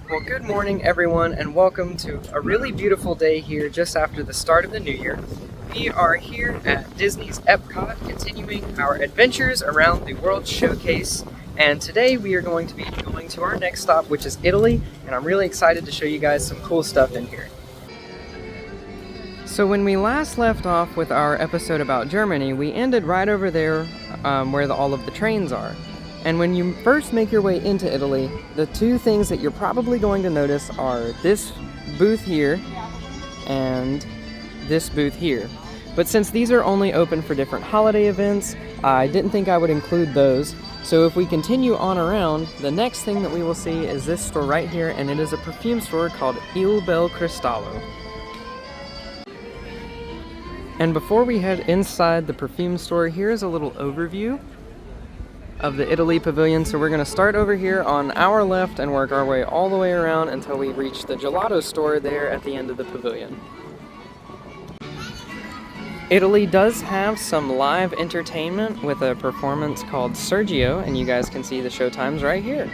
Well, good morning everyone and welcome to a really beautiful day here just after the start of the new year. We are here at Disney's EPCOT continuing our adventures around the World Showcase, and today we are going to be going to our next stop, which is Italy, and I'm really excited to show you guys some cool stuff in here. So when we last left off with our episode about Germany, we ended right over there where all of the trains are. And when you first make your way into Italy, the two things that you're probably going to notice are this booth here and this booth here. But since these are only open for different holiday events, I didn't think I would include those. So if we continue on around, the next thing that we will see is this store right here, and it is a perfume store called Bel Cristallo. And before we head inside the perfume store, here's a little overview of the Italy Pavilion. So we're going to start over here on our left and work our way all the way around until we reach the gelato store there at the end of the pavilion. Italy does have some live entertainment with a performance called Sergio, and you guys can see the show times right here.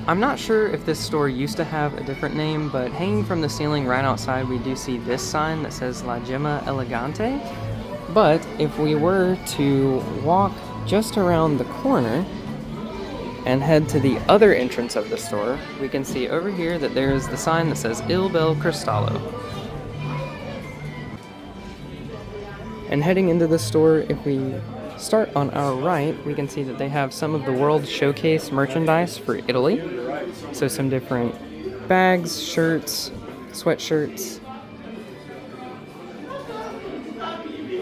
I'm not sure if this store used to have a different name, but hanging from the ceiling right outside we do see this sign that says La Gemma Elegante. But if we were to walk just around the corner and head to the other entrance of the store, we can see over here that there is the sign that says Il Bel Cristallo. And heading into the store, if we start on our right, we can see that they have some of the World Showcase merchandise for Italy. So some different bags, shirts, sweatshirts.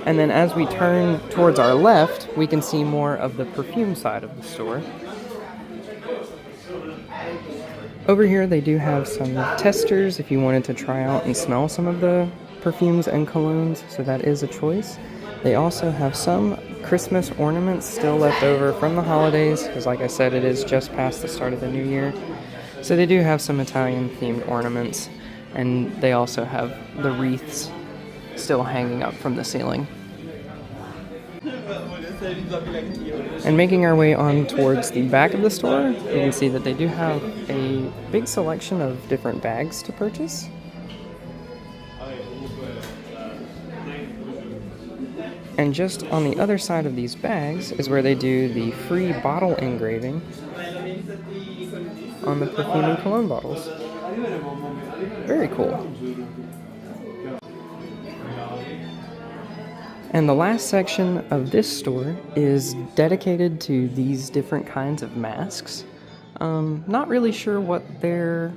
And then as we turn towards our left, we can see more of the perfume side of the store. Over here they do have some testers if you wanted to try out and smell some of the perfumes and colognes, so that is a choice. They also have some Christmas ornaments still left over from the holidays, because like I said, it is just past the start of the new year. So they do have some Italian themed ornaments, and they also have the wreaths still hanging up from the ceiling. And making our way on towards the back of the store, you can see that they do have a big selection of different bags to purchase. And just on the other side of these bags is where they do the free bottle engraving on the perfume and cologne bottles. Very cool. And the last section of this store is dedicated to these different kinds of masks. Not really sure what their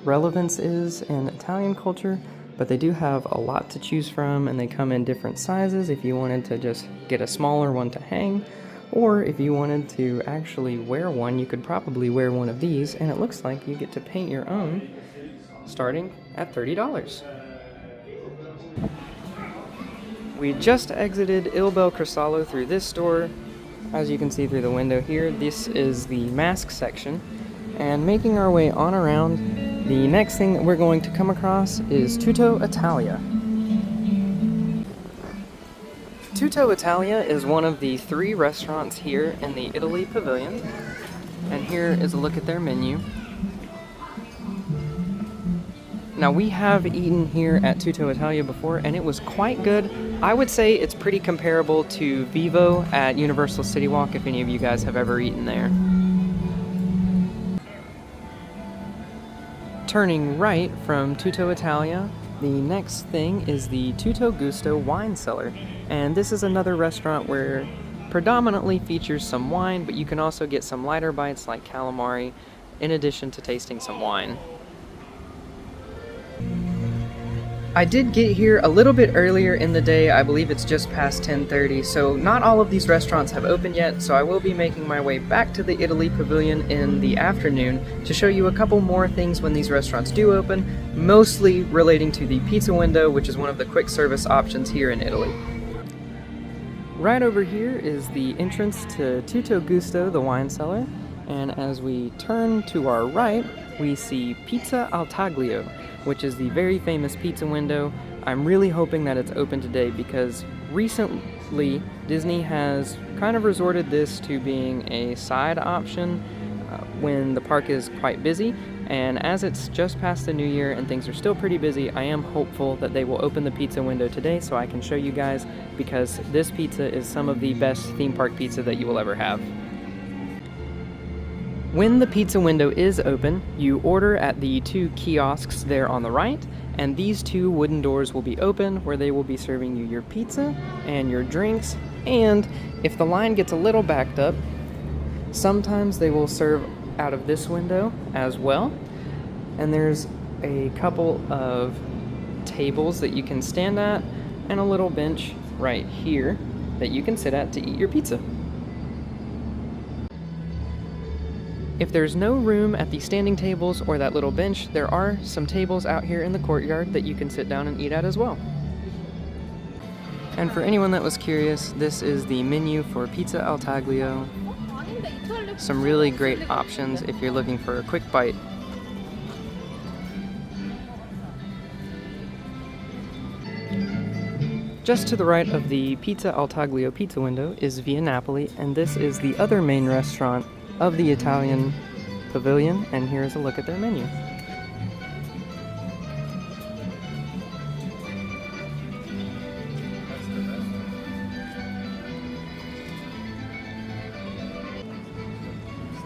relevance is in Italian culture, but they do have a lot to choose from, and they come in different sizes if you wanted to just get a smaller one to hang, or if you wanted to actually wear one, you could probably wear one of these, and it looks like you get to paint your own starting at $30. We just exited Il Bel Cristallo through this store. As you can see through the window here, this is the mask section. And making our way on around, the next thing that we're going to come across is Tutto Italia. Tutto Italia is one of the 3 restaurants here in the Italy Pavilion. And here is a look at their menu. Now, we have eaten here at Tutto Italia before, and it was quite good. I would say it's pretty comparable to Vivo at Universal City Walk, if any of you guys have ever eaten there. Turning right from Tutto Italia, the next thing is the Tutto Gusto wine cellar. And this is another restaurant where predominantly features some wine, but you can also get some lighter bites like calamari, in addition to tasting some wine. I did get here a little bit earlier in the day. I believe it's just past 10:30, so not all of these restaurants have opened yet, so I will be making my way back to the Italy Pavilion in the afternoon to show you a couple more things when these restaurants do open, mostly relating to the pizza window, which is one of the quick service options here in Italy. Right over here is the entrance to Tutto Gusto, the wine cellar, and as we turn to our right, we see Pizza al Taglio, which is the very famous pizza window. I'm really hoping that it's open today because recently Disney has kind of resorted this to being a side option when the park is quite busy. And as it's just past the new year and things are still pretty busy, I am hopeful that they will open the pizza window today so I can show you guys, because this pizza is some of the best theme park pizza that you will ever have. When the pizza window is open, you order at the 2 kiosks there on the right, and these 2 wooden doors will be open where they will be serving you your pizza and your drinks. And if the line gets a little backed up, sometimes they will serve out of this window as well. And there's a couple of tables that you can stand at and a little bench right here that you can sit at to eat your pizza. If there's no room at the standing tables or that little bench, there are some tables out here in the courtyard that you can sit down and eat at as well. And for anyone that was curious, this is the menu for Pizza al Taglio. Some really great options if you're looking for a quick bite. Just to the right of the Pizza al Taglio pizza window is Via Napoli, and this is the other main restaurant of the Italian Pavilion, and here's a look at their menu.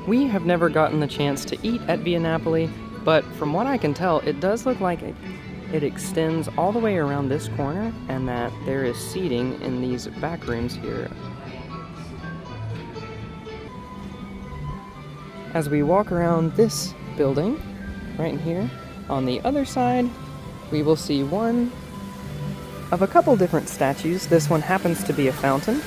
We have never gotten the chance to eat at Via Napoli, but from what I can tell, it does look like it extends all the way around this corner, and that there is seating in these back rooms here. As we walk around this building, right here, on the other side, we will see one of a couple different statues. This one happens to be a fountain.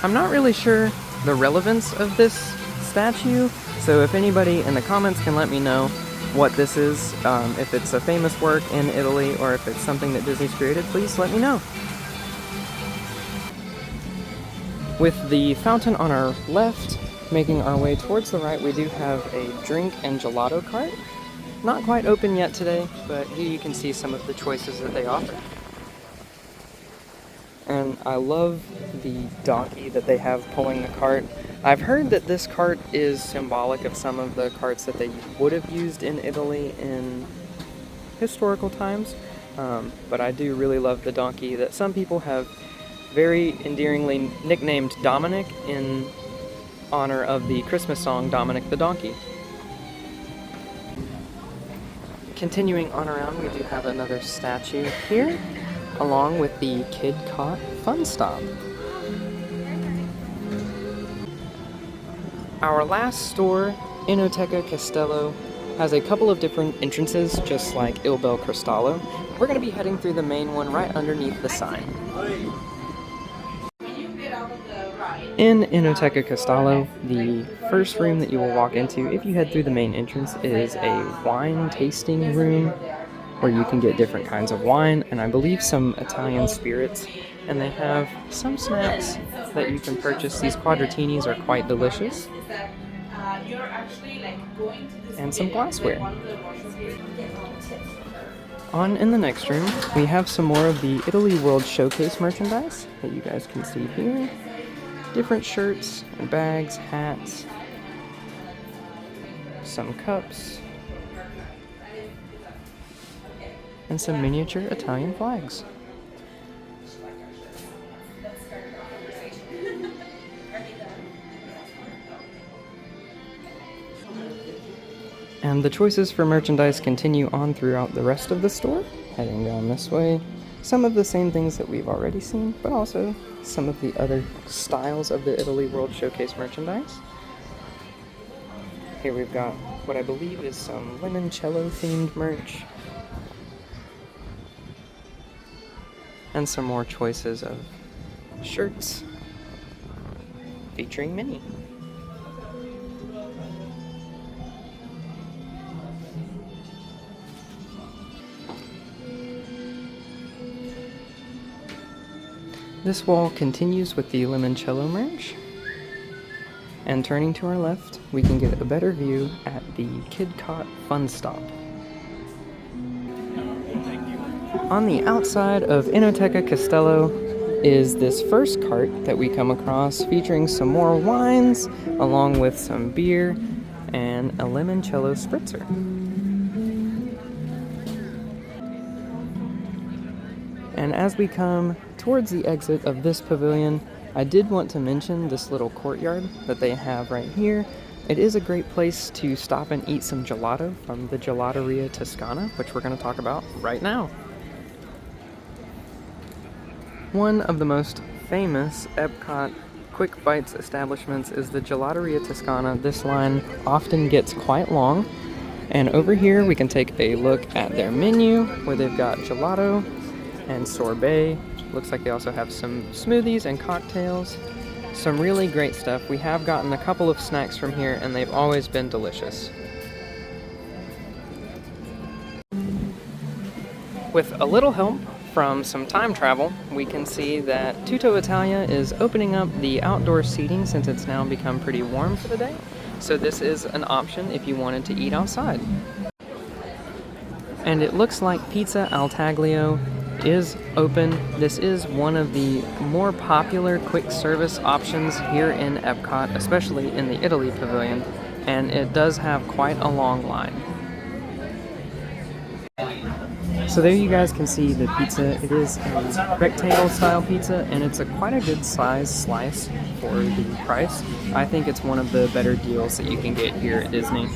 I'm not really sure the relevance of this statue, so if anybody in the comments can let me know what this is, if it's a famous work in Italy or if it's something that Disney's created, please let me know. With the fountain on our left, making our way towards the right, we do have a drink and gelato cart. Not quite open yet today, but here you can see some of the choices that they offer. And I love the donkey that they have pulling the cart. I've heard that this cart is symbolic of some of the carts that they would have used in Italy in historical times, but I do really love the donkey that some people have very endearingly nicknamed Dominic in honor of the Christmas song Dominic the Donkey. Continuing on around, we do have another statue here, along with the EPCOT Fun Stop. Our last store, Enoteca Castello, has a couple of different entrances, just like Bel Cristallo. We're going to be heading through the main one right underneath the sign. In Enoteca Castello, the first room that you will walk into if you head through the main entrance is a wine tasting room where you can get different kinds of wine and I believe some Italian spirits, and they have some snacks that you can purchase. These quadratinis are quite delicious, and some glassware. On in the next room, we have some more of the Italy World Showcase merchandise that you guys can see here. Different shirts, bags, hats, some cups, and some miniature Italian flags. And the choices for merchandise continue on throughout the rest of the store, heading down this way. Some of the same things that we've already seen, but also some of the other styles of the Italy World Showcase merchandise. Here we've got what I believe is some limoncello themed merch. And some more choices of shirts featuring Minnie. This wall continues with the limoncello merch, and turning to our left, we can get a better view at the EPCOT Fun Stop. On the outside of Enoteca Castello, is this first cart that we come across, featuring some more wines along with some beer and a limoncello spritzer. And as we come towards the exit of this pavilion, I did want to mention this little courtyard that they have right here. It is a great place to stop and eat some gelato from the Gelateria Toscana, which we're going to talk about right now. One of the most famous EPCOT quick bites establishments is the Gelateria Toscana. This line often gets quite long, and over here we can take a look at their menu where they've got gelato and sorbet. Looks like they also have some smoothies and cocktails. Some really great stuff. We have gotten a couple of snacks from here and they've always been delicious. With a little help from some time travel, we can see that Tutto Italia is opening up the outdoor seating since it's now become pretty warm for the day. So this is an option if you wanted to eat outside. And it looks like Pizza al Taglio is open. This is one of the more popular quick service options here in EPCOT, especially in the Italy Pavilion, and it does have quite a long line. So there you guys can see the pizza. It is a rectangle style pizza, and it's quite a good size slice for the price. I think it's one of the better deals that you can get here at Disney.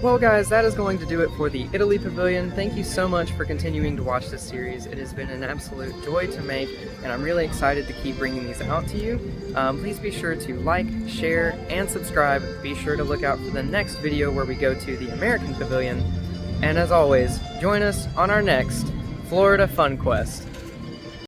Well guys, that is going to do it for the Italy Pavilion. Thank you so much for continuing to watch this series. It has been an absolute joy to make, and I'm really excited to keep bringing these out to you. Please be sure to like, share, and subscribe. Be sure to look out for the next video where we go to the American Pavilion. And as always, join us on our next Florida Fun Quest.